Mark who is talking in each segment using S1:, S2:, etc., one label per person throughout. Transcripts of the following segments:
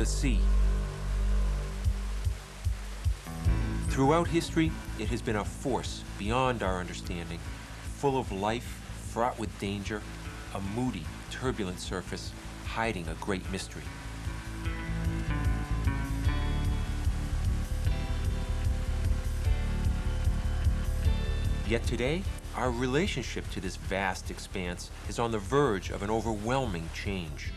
S1: the sea. Throughout history, it has been a force beyond our understanding, full of life, fraught with danger, a moody, turbulent surface, hiding a great mystery. Yet today, our relationship to this vast expanse is on the verge of an overwhelming change.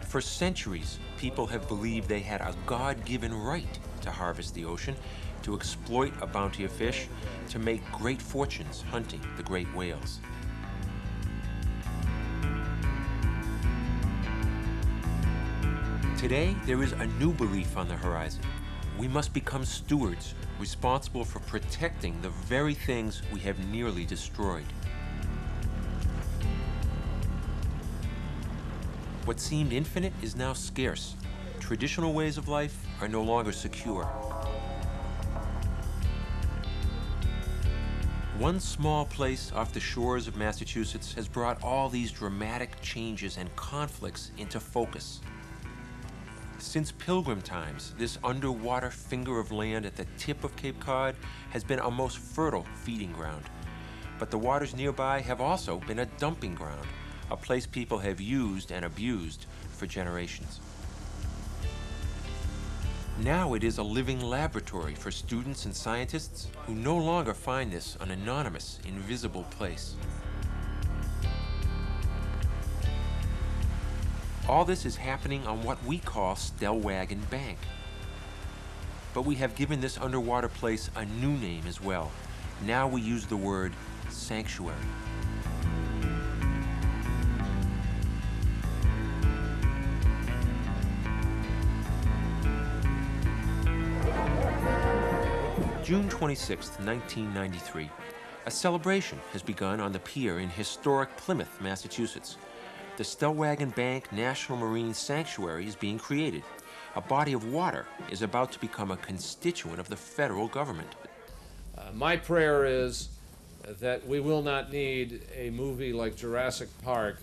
S1: For centuries, people have believed they had a God-given right to harvest the ocean, to exploit a bounty of fish, to make great fortunes hunting the great whales. Today, there is a new belief on the horizon. We must become stewards, responsible for protecting the very things we have nearly destroyed. What seemed infinite is now scarce. Traditional ways of life are no longer secure. One small place off the shores of Massachusetts has brought all these dramatic changes and conflicts into focus. Since Pilgrim times, this underwater finger of land at the tip of Cape Cod has been a most fertile feeding ground. But the waters nearby have also been a dumping ground, a place people have used and abused for generations. Now it is a living laboratory for students and scientists who no longer find this an anonymous, invisible place. All this is happening on what we call Stellwagen Bank. But we have given this underwater place a new name as well. Now we use the word sanctuary. June 26, 1993, a celebration has begun on the pier in historic Plymouth, Massachusetts. The Stellwagen Bank National Marine Sanctuary is being created. A body of water is about to become a constituent of the federal government.
S2: My prayer is that we will not need a movie like Jurassic Park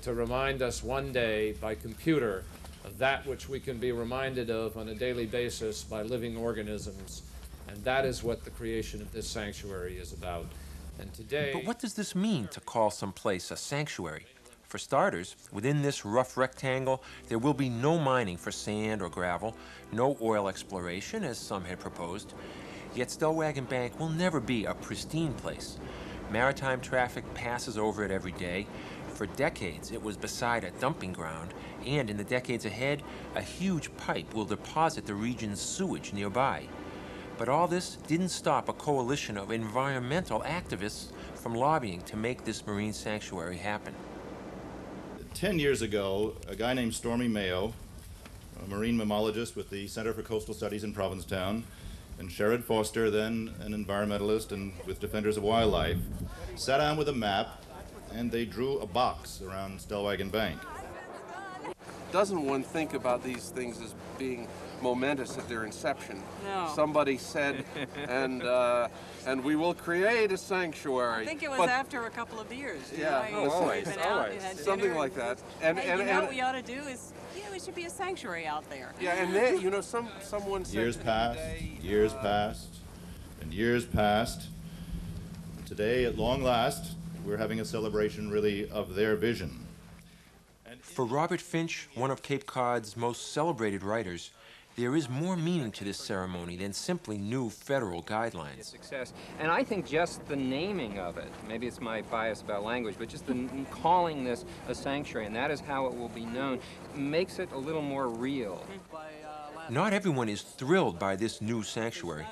S2: to remind us one day by computer of that which we can be reminded of on a daily basis by living organisms. And that is what the creation of this sanctuary is about. And today...
S1: But what does this mean to call some place a sanctuary? For starters, within this rough rectangle, there will be no mining for sand or gravel, no oil exploration, as some had proposed. Yet Stellwagen Bank will never be a pristine place. Maritime traffic passes over it every day. For decades, it was beside a dumping ground, and in the decades ahead, a huge pipe will deposit the region's sewage nearby. But all this didn't stop a coalition of environmental activists from lobbying to make this marine sanctuary happen.
S3: 10 years ago, a guy named Stormy Mayo, a marine mammologist with the Center for Coastal Studies in Provincetown, and Sherrod Foster, then an environmentalist and with Defenders of Wildlife, sat down with a map and they drew a box around Stellwagen Bank.
S4: Doesn't one think about these things as being momentous at their inception?
S5: No.
S4: Somebody said, and we will create a sanctuary.
S5: I think it was after a couple of years.
S4: Yeah,
S5: always. Something
S4: like that.
S5: And you know what we ought to do is, it should be a sanctuary out there.
S4: Yeah, and then, you know, someone said
S3: years passed, years passed, and years passed. Today, at long last, we're having a celebration, really, of their vision.
S1: For Robert Finch, one of Cape Cod's most celebrated writers, there is more meaning to this ceremony than simply new federal guidelines.
S6: Success. And I think just the naming of it, maybe it's my bias about language, but just the calling this a sanctuary, and that is how it will be known, makes it a little more real.
S1: Not everyone is thrilled by this new sanctuary.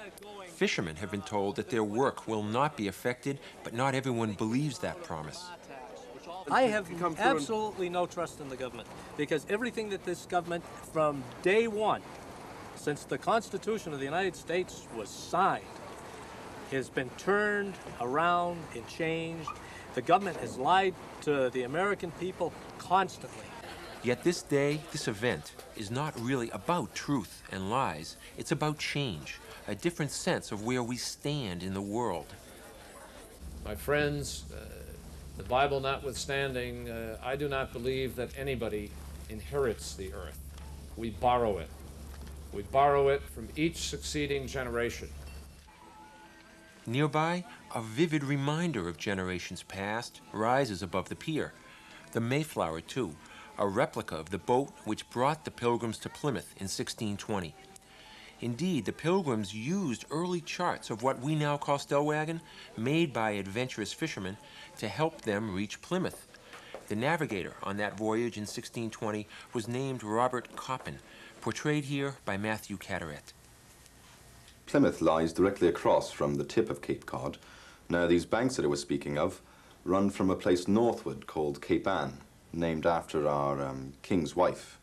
S1: Fishermen have been told that their work will not be affected, but not everyone believes that promise.
S7: I have absolutely no trust in the government, because everything that this government, from day one, since the Constitution of the United States was signed, has been turned around and changed. The government has lied to the American people constantly.
S1: Yet this day, this event, is not really about truth and lies. It's about change, a different sense of where we stand in the world.
S2: My friends, the Bible notwithstanding, I do not believe that anybody inherits the earth. We borrow it. We borrow it from each succeeding generation.
S1: Nearby, a vivid reminder of generations past rises above the pier. The Mayflower, too, a replica of the boat which brought the Pilgrims to Plymouth in 1620. Indeed, the Pilgrims used early charts of what we now call Stellwagen, made by adventurous fishermen, to help them reach Plymouth. The navigator on that voyage in 1620 was named Robert Coppin, portrayed here by Matthew Carteret.
S8: Plymouth lies directly across from the tip of Cape Cod. Now, these banks that I was speaking of run from a place northward called Cape Ann, named after our king's wife,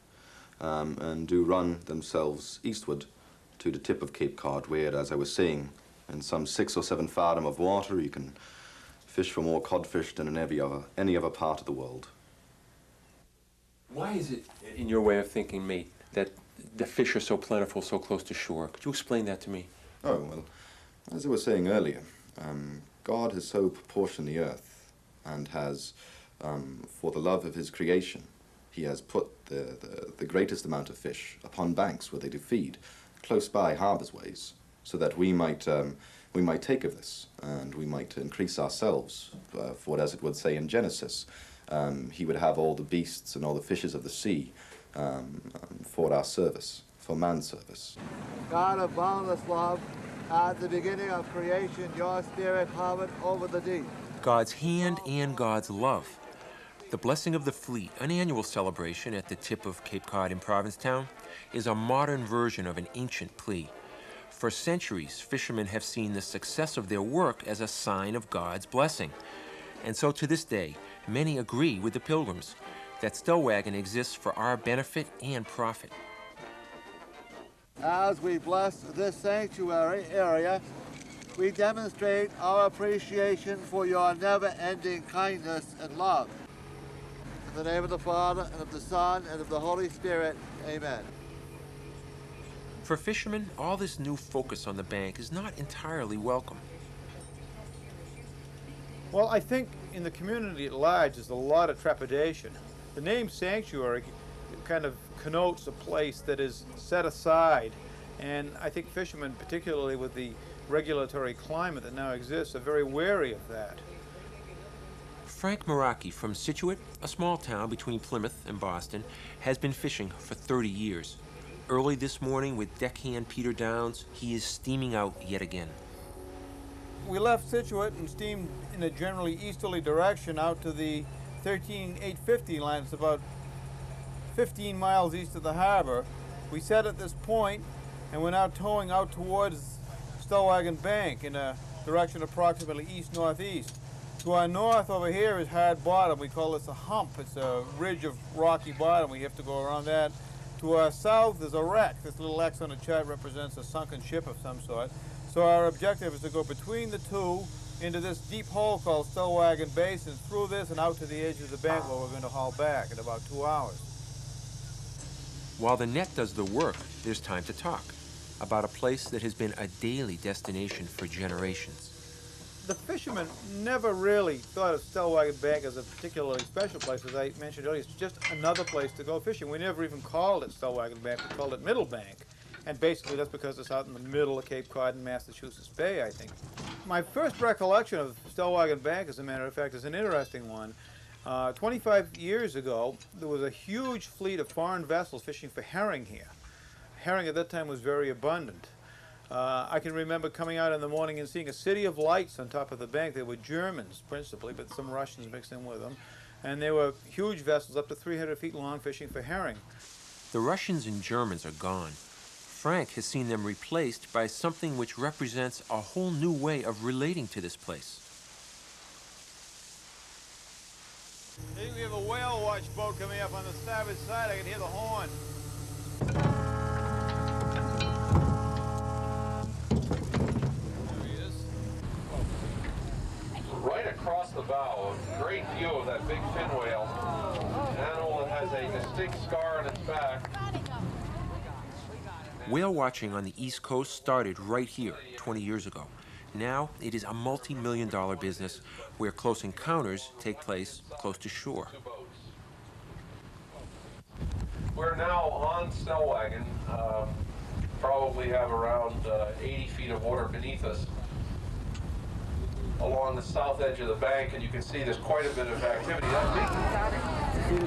S8: and do run themselves eastward to the tip of Cape Cod, where, as I was saying, in some 6 or 7 fathom of water, you can fish for more codfish than in any other part of the world.
S1: Why is it, in your way of thinking, mate, that the fish are so plentiful so close to shore? Could you explain that to me?
S8: Oh, well, as I was saying earlier, God has so proportioned the earth and has, for the love of his creation, he has put the greatest amount of fish upon banks where they do feed, close by harbours ways, so that we might take of this and we might increase ourselves. For what, as it would say in Genesis, he would have all the beasts and all the fishes of the sea for our service, for man's service.
S9: God of boundless love, at the beginning of creation, your spirit hovered over the deep.
S1: God's hand and God's love. The Blessing of the Fleet, an annual celebration at the tip of Cape Cod in Provincetown, is a modern version of an ancient plea. For centuries, fishermen have seen the success of their work as a sign of God's blessing. And so to this day, many agree with the Pilgrims that Stellwagen exists for our benefit and profit.
S9: As we bless this sanctuary area, we demonstrate our appreciation for your never-ending kindness and love. In the name of the Father, and of the Son, and of the Holy Spirit, amen.
S1: For fishermen, all this new focus on the bank is not entirely welcome.
S10: Well, I think in the community at large there's a lot of trepidation. The name sanctuary kind of connotes a place that is set aside, and I think fishermen, particularly with the regulatory climate that now exists, are very wary of that.
S1: Frank Maraki from Scituate, a small town between Plymouth and Boston, has been fishing for 30 years. Early this morning with deckhand Peter Downs, he is steaming out yet again.
S10: We left Scituate and steamed in a generally easterly direction out to the 13850 line. It's about 15 miles east of the harbor. We set at this point and we're now towing out towards Stellwagen Bank in a direction approximately east-northeast. To our north over here is hard bottom. We call this a hump. It's a ridge of rocky bottom. We have to go around that. To our south is a wreck. This little X on the chart represents a sunken ship of some sort. So our objective is to go between the two into this deep hole called Stellwagen Basin, through this and out to the edge of the bank where we're going to haul back in about 2 hours.
S1: While the net does the work, there's time to talk about a place that has been a daily destination for generations.
S10: The fishermen never really thought of Stellwagen Bank as a particularly special place. As I mentioned earlier, it's just another place to go fishing. We never even called it Stellwagen Bank. We called it Middle Bank. And basically that's because it's out in the middle of Cape Cod and Massachusetts Bay, I think. My first recollection of Stellwagen Bank, as a matter of fact, is an interesting one. 25 years ago, there was a huge fleet of foreign vessels fishing for herring here. Herring at that time was very abundant. I can remember coming out in the morning and seeing a city of lights on top of the bank. They were Germans, principally, but some Russians mixed in with them. And they were huge vessels, up to 300 feet long, fishing for herring.
S1: The Russians and Germans are gone. Frank has seen them replaced by something which represents a whole new way of relating to this place.
S10: We have a whale watch boat coming up on the starboard side. I can hear the horn. There he is.
S2: Right across the bow, a great view of that big fin whale. An animal that has a distinct scar on its back.
S1: Whale watching on the East Coast started right here 20 years ago. Now it is a multi-million-dollar business where close encounters take place close to shore.
S4: We're now on Stellwagen, probably have around 80 feet of water beneath us along the south edge of the bank, and you can see there's quite a bit of activity. And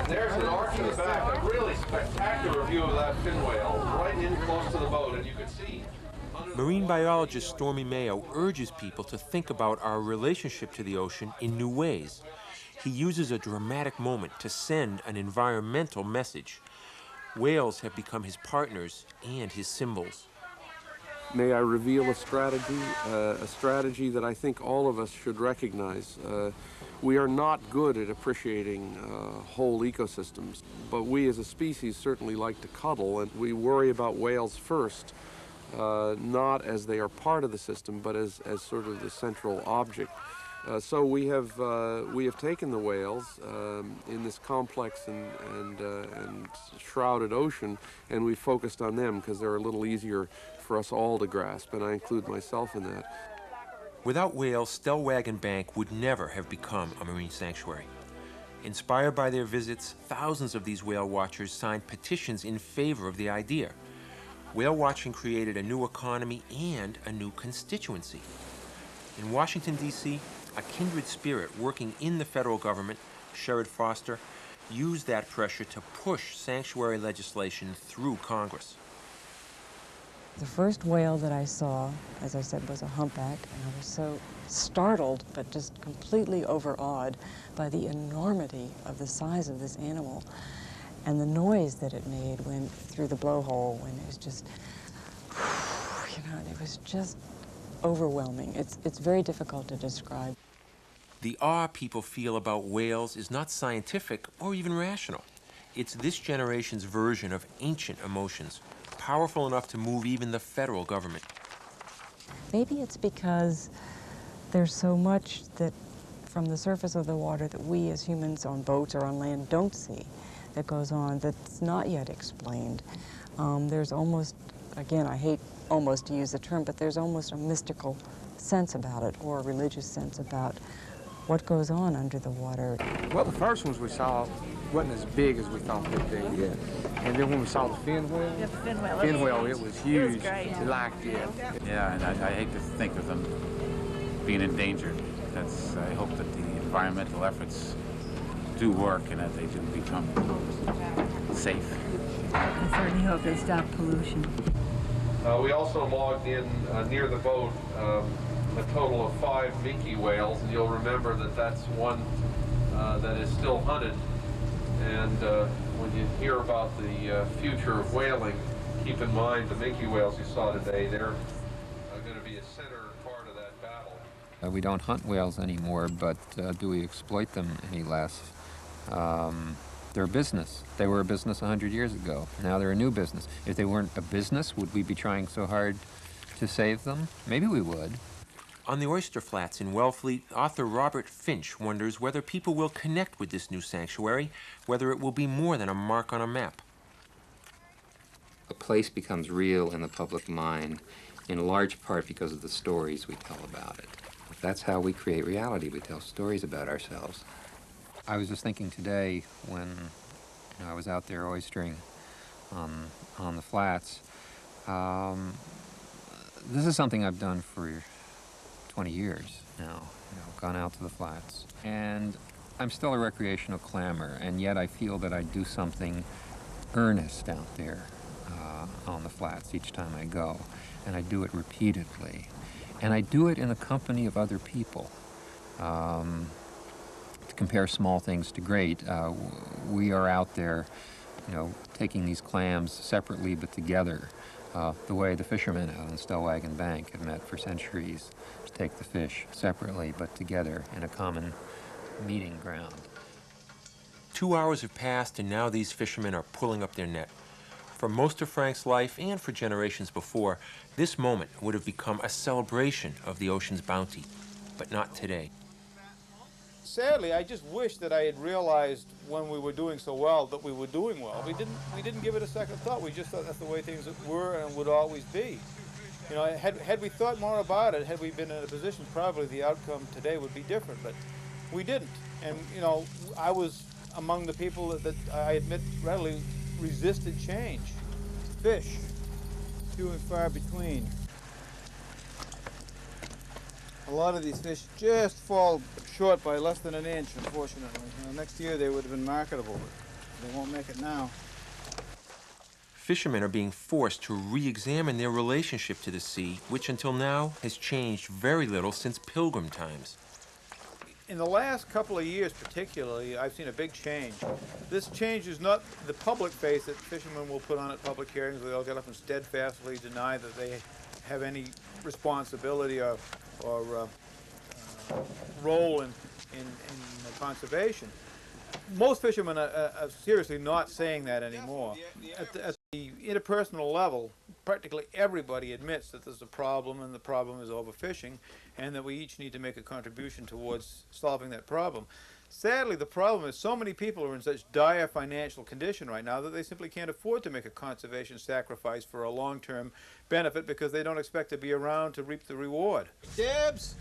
S4: there's an arch in the back, a really spectacular view of that fin whale right in close to the boat, and you can see.
S1: Marine biologist Stormy Mayo urges people to think about our relationship to the ocean in new ways. He uses a dramatic moment to send an environmental message. Whales have become his partners and his symbols.
S4: May I reveal a strategy that I think all of us should recognize. We are not good at appreciating whole ecosystems, but we as a species certainly like to cuddle, and we worry about whales first, not as they are part of the system, but as sort of the central object. So we have taken the whales in this complex and shrouded ocean, and we focused on them because they're a little easier for us all to grasp, and I include myself in that.
S1: Without whales, Stellwagen Bank would never have become a marine sanctuary. Inspired by their visits, thousands of these whale watchers signed petitions in favor of the idea. Whale watching created a new economy and a new constituency. In Washington, D.C., a kindred spirit working in the federal government, Sherrod Foster, used that pressure to push sanctuary legislation through Congress.
S11: The first whale that I saw, as I said, was a humpback, and I was so startled but just completely overawed by the enormity of the size of this animal and the noise that it made when through the blowhole, when it was just, it was just overwhelming. It's very difficult to describe.
S1: The awe people feel about whales is not scientific or even rational. It's this generation's version of ancient emotions, powerful enough to move even the federal government.
S11: Maybe it's because there's so much that from the surface of the water that we as humans on boats or on land don't see that goes on that's not yet explained. There's almost, again, I hate almost to use the term, but there's almost a mystical sense about it, or a religious sense about what goes on under the water.
S12: Well, the first ones we saw wasn't as big as we thought they'd be. Yeah. And then when we saw the fin whale, it was huge. It was great. We liked it.
S13: Yeah, and I hate to think of them being endangered. I hope that the environmental efforts do work and that they do become safe.
S14: I certainly hope they stop pollution.
S4: We also logged in near the boat a total of 5 minke whales, and you'll remember that that's one that is still hunted. And when you hear about the future of whaling, keep in mind the minke whales you saw today, they're going to be a center part of that battle.
S6: We don't hunt whales anymore, but do we exploit them any less? They're a business. They were a business 100 years ago. Now they're a new business. If they weren't a business, would we be trying so hard to save them? Maybe we would.
S1: On the oyster flats in Wellfleet, author Robert Finch wonders whether people will connect with this new sanctuary, whether it will be more than a mark on a map.
S6: A place becomes real in the public mind, in large part because of the stories we tell about it. That's how we create reality. We tell stories about ourselves. I was just thinking today when I was out there oystering on the flats, this is something I've done for 20 years now, gone out to the flats. And I'm still a recreational clammer, and yet I feel that I do something earnest out there on the flats each time I go. And I do it repeatedly. And I do it in the company of other people. To compare small things to great, we are out there, taking these clams separately but together, the way the fishermen out on Stellwagen Bank have met for centuries to take the fish separately but together in a common meeting ground.
S1: 2 hours have passed, and now these fishermen are pulling up their net. For most of Frank's life, and for generations before, this moment would have become a celebration of the ocean's bounty, but not today.
S10: Sadly, I just wish that I had realized when we were doing so well that we were doing well. We didn't give it a second thought. We just thought that's the way things were and would always be. You know, had we thought more about it, had we been in a position, probably the outcome today would be different, but we didn't. And, you know, I was among the people that I admit readily resisted change. Fish, few and far between. A lot of these fish just fall short by less than an inch, unfortunately. You know, next year they would have been marketable, but they won't make it now.
S1: Fishermen are being forced to re-examine their relationship to the sea, which until now has changed very little since Pilgrim times.
S10: In the last couple of years particularly, I've seen a big change. This change is not the public face that fishermen will put on at public hearings where they'll get up and steadfastly deny that they have any responsibility or role in conservation. Most fishermen are seriously not saying that anymore. At the interpersonal level, practically everybody admits that there's a problem, and the problem is overfishing, and that we each need to make a contribution towards solving that problem. Sadly, the problem is so many people are in such dire financial condition right now that they simply can't afford to make a conservation sacrifice for a long-term benefit because they don't expect to be around to reap the reward. Dibs!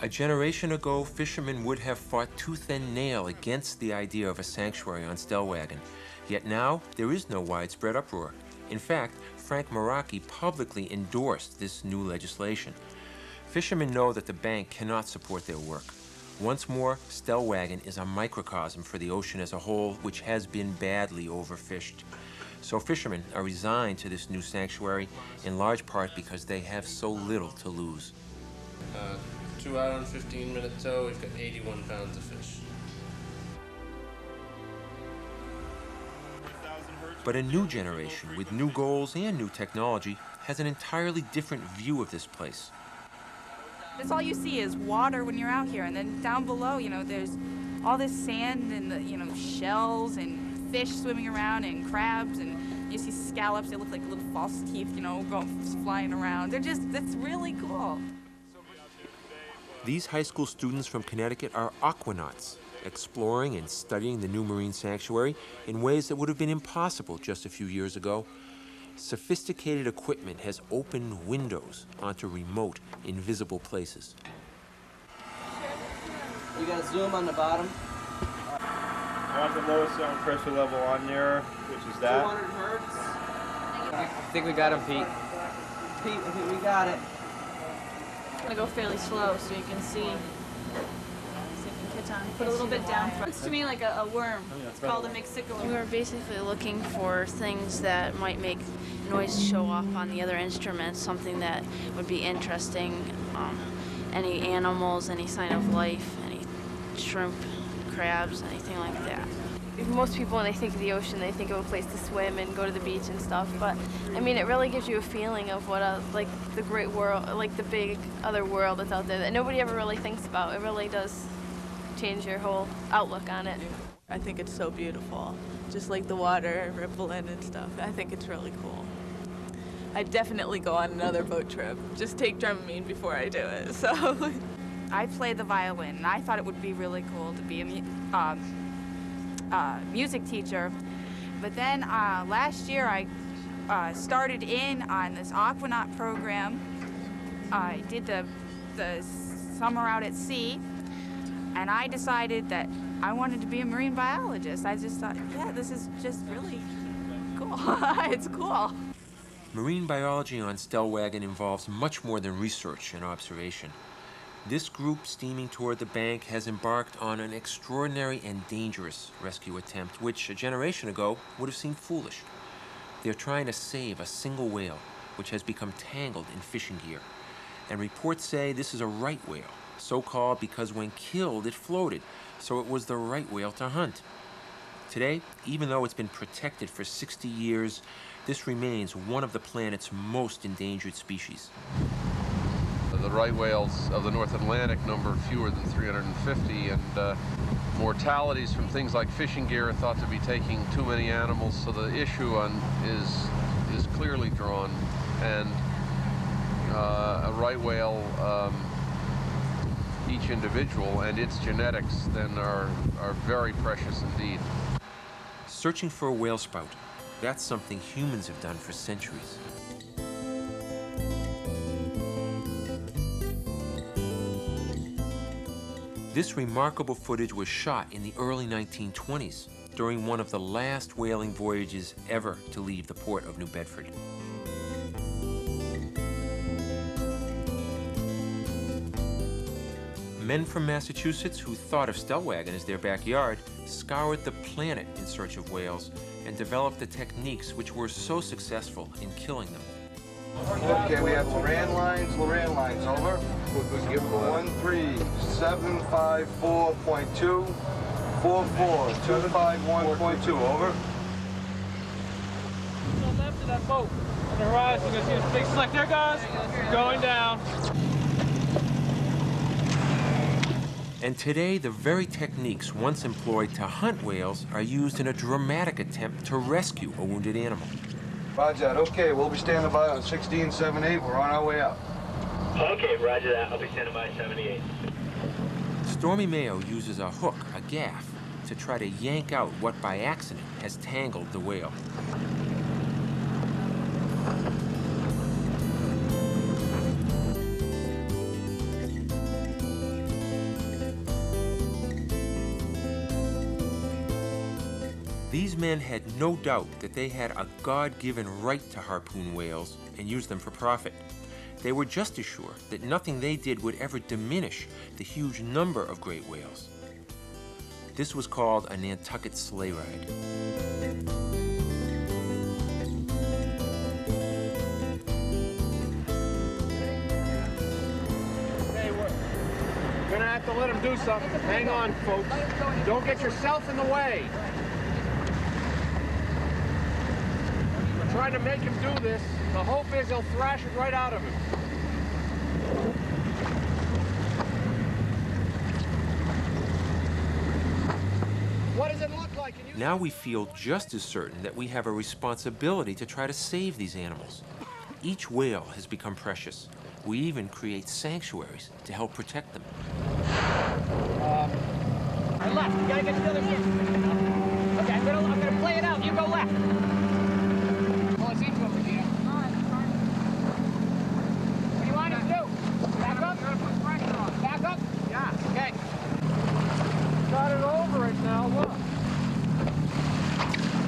S1: A generation ago, fishermen would have fought tooth and nail against the idea of a sanctuary on Stellwagen. Yet now, there is no widespread uproar. In fact, Frank Meraki publicly endorsed this new legislation. Fishermen know that the bank cannot support their work. Once more, Stellwagen is a microcosm for the ocean as a whole, which has been badly overfished. So fishermen are resigned to this new sanctuary, in large part because they have so little to lose.
S15: 2 out on 15-minute tow, we've got 81 pounds of fish.
S1: But a new generation with new goals and new technology has an entirely different view of this place.
S16: That's all you see is water when you're out here, and then down below, you know, there's all this sand and the, you know, shells and fish swimming around and crabs, and you see scallops. They look like little false teeth, you know, flying around. It's really cool.
S1: These high school students from Connecticut are aquanauts, exploring and studying the new marine sanctuary in ways that would have been impossible just a few years ago. Sophisticated equipment has opened windows onto remote, invisible places.
S17: You got a zoom on the bottom.
S18: I want the lowest pressure level on there, which is that.
S17: 200 hertz.
S12: I think we got him, Pete.
S17: Pete, I think we got it.
S19: I'm gonna go fairly slow so you can see. Put a little bit down. Looks to me like a worm. It's called a myxicilla.
S20: We were basically looking for things that might make noise show off on the other instruments, something that would be interesting. Any animals, any sign of life, any shrimp, crabs, anything like that.
S21: Most people, when they think of the ocean, they think of a place to swim and go to the beach and stuff. But I mean, it really gives you a feeling of what, like the great world, like the big other world that's out there that nobody ever really thinks about. It really does change your whole outlook on it.
S5: I think it's so beautiful, just like the water rippling and stuff. I think it's really cool. I'd definitely go on another boat trip. Just take Dramamine before I do it. So,
S16: I play the violin, and I thought it would be really cool to be a music teacher. But then last year I started in on this aquanaut program. I did the summer out at sea, and I decided that I wanted to be a marine biologist. I just thought, yeah, this is just really cool. It's cool.
S1: Marine biology on Stellwagen involves much more than research and observation. This group steaming toward the bank has embarked on an extraordinary and dangerous rescue attempt, which a generation ago would have seemed foolish. They're trying to save a single whale, which has become tangled in fishing gear. And reports say this is a right whale, so-called because when killed it floated, so it was the right whale to hunt. Today, even though it's been protected for 60 years, this remains one of the planet's most endangered species.
S4: The right whales of the North Atlantic number fewer than 350, and mortalities from things like fishing gear are thought to be taking too many animals, so the issue is clearly drawn, and a right whale, each individual and its genetics then are very precious indeed.
S1: Searching for a whale spout, that's something humans have done for centuries. This remarkable footage was shot in the early 1920s during one of the last whaling voyages ever to leave the port of New Bedford. Men from Massachusetts who thought of Stellwagen as their backyard scoured the planet in search of whales and developed the techniques which were so successful in killing them.
S3: Okay, we have Loran lines, over. 13754.2, 44251.2, over.
S18: Left of that boat on the horizon, you can see this big slick. There it goes, going down.
S1: And today, the very techniques once employed to hunt whales are used in a dramatic attempt to rescue a wounded animal.
S3: Roger that. Okay, we'll be standing by on 1678. We're on our way up.
S22: Okay, roger that. I'll be standing by 78.
S1: Stormy Mayo uses a hook, a gaff, to try to yank out what by accident has tangled the whale. These men had no doubt that they had a God-given right to harpoon whales and use them for profit. They were just as sure that nothing they did would ever diminish the huge number of great whales. This was called a Nantucket sleigh ride.
S18: Hey, we're gonna have to let them do something. Hang on, folks. Don't get yourself in the way. Trying to make him do this. The hope is he'll thrash it right out of him. What does it look like?
S1: Now we feel just as certain that we have a responsibility to try to save these animals. Each whale has become precious. We even create sanctuaries to help protect them.
S18: Left. You gotta get to the other end. Okay, I'm gonna play it out. You go left.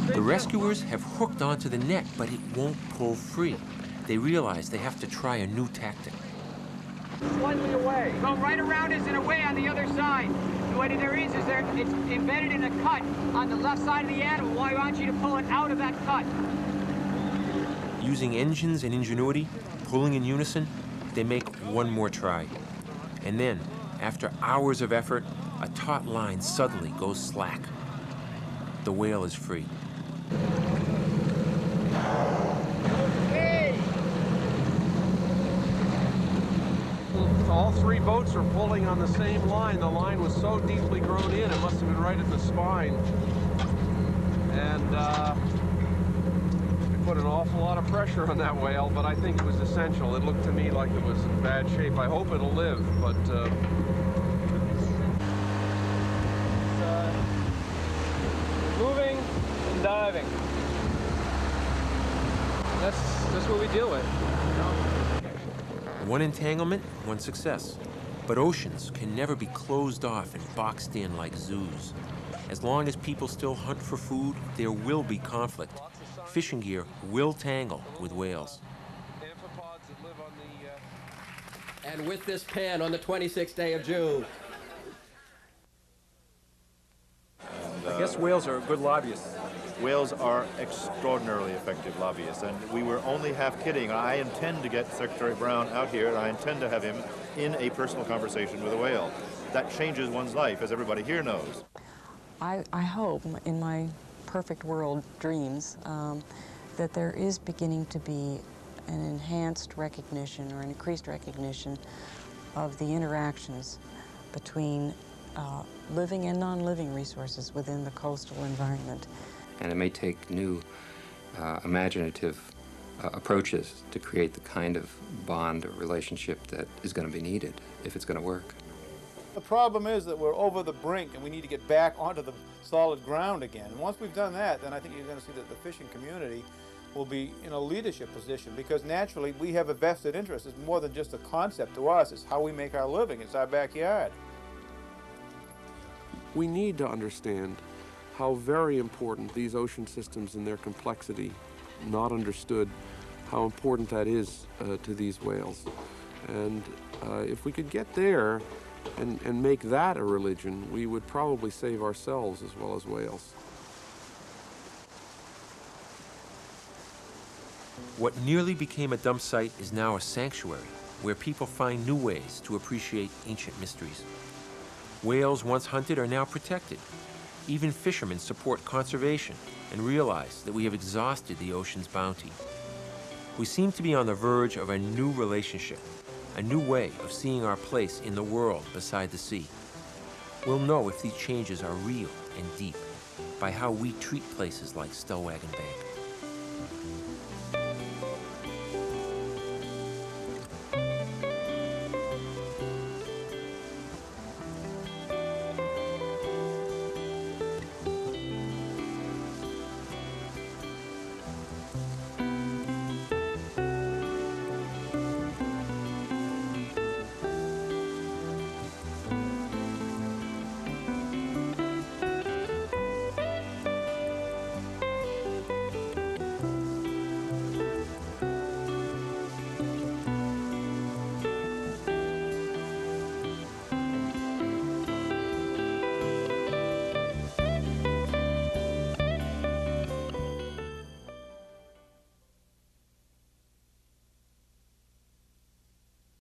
S1: The rescuers have hooked onto the net, but it won't pull free. They realize they have to try a new tactic.
S18: Slightly away.
S23: Go right around us and away on the other side. The way that it's embedded in a cut on the left side of the animal. I want you to pull it out of that cut.
S1: Using engines and ingenuity, pulling in unison, they make one more try. And then, after hours of effort, a taut line suddenly goes slack. The whale is free.
S18: Hey! All three boats are pulling on the same line. The line was so deeply grown in, it must have been right at the spine. And we put an awful lot of pressure on that whale, but I think it was essential. It looked to me like it was in bad shape. I hope it'll live, but moving and diving. That's what we deal with.
S1: One entanglement, one success. But oceans can never be closed off and boxed in like zoos. As long as people still hunt for food, there will be conflict. Fishing gear will tangle with whales.
S24: And with this pen on the 26th day of June.
S25: I guess whales are good lobbyists. Whales are extraordinarily effective lobbyists, and we were only half kidding. I intend to get Secretary Brown out here, and I intend to have him in a personal conversation with a whale. That changes one's life, as everybody here knows.
S11: I hope, in my perfect world dreams, that there is beginning to be an enhanced recognition or an increased recognition of the interactions between living and non-living resources within the coastal environment.
S6: And it may take new imaginative approaches to create the kind of bond or relationship that is going to be needed if it's going to work.
S10: The problem is that we're over the brink and we need to get back onto the solid ground again. And once we've done that, then I think you're going to see that the fishing community will be in a leadership position, because naturally we have a vested interest. It's more than just a concept to us. It's how we make our living. It's our backyard.
S4: We need to understand how very important these ocean systems in their complexity, not understood, how important that is to these whales. And if we could get there and make that a religion, we would probably save ourselves as well as whales.
S1: What nearly became a dump site is now a sanctuary where people find new ways to appreciate ancient mysteries. Whales once hunted are now protected. Even fishermen support conservation and realize that we have exhausted the ocean's bounty. We seem to be on the verge of a new relationship, a new way of seeing our place in the world beside the sea. We'll know if these changes are real and deep by how we treat places like Stellwagen Bank.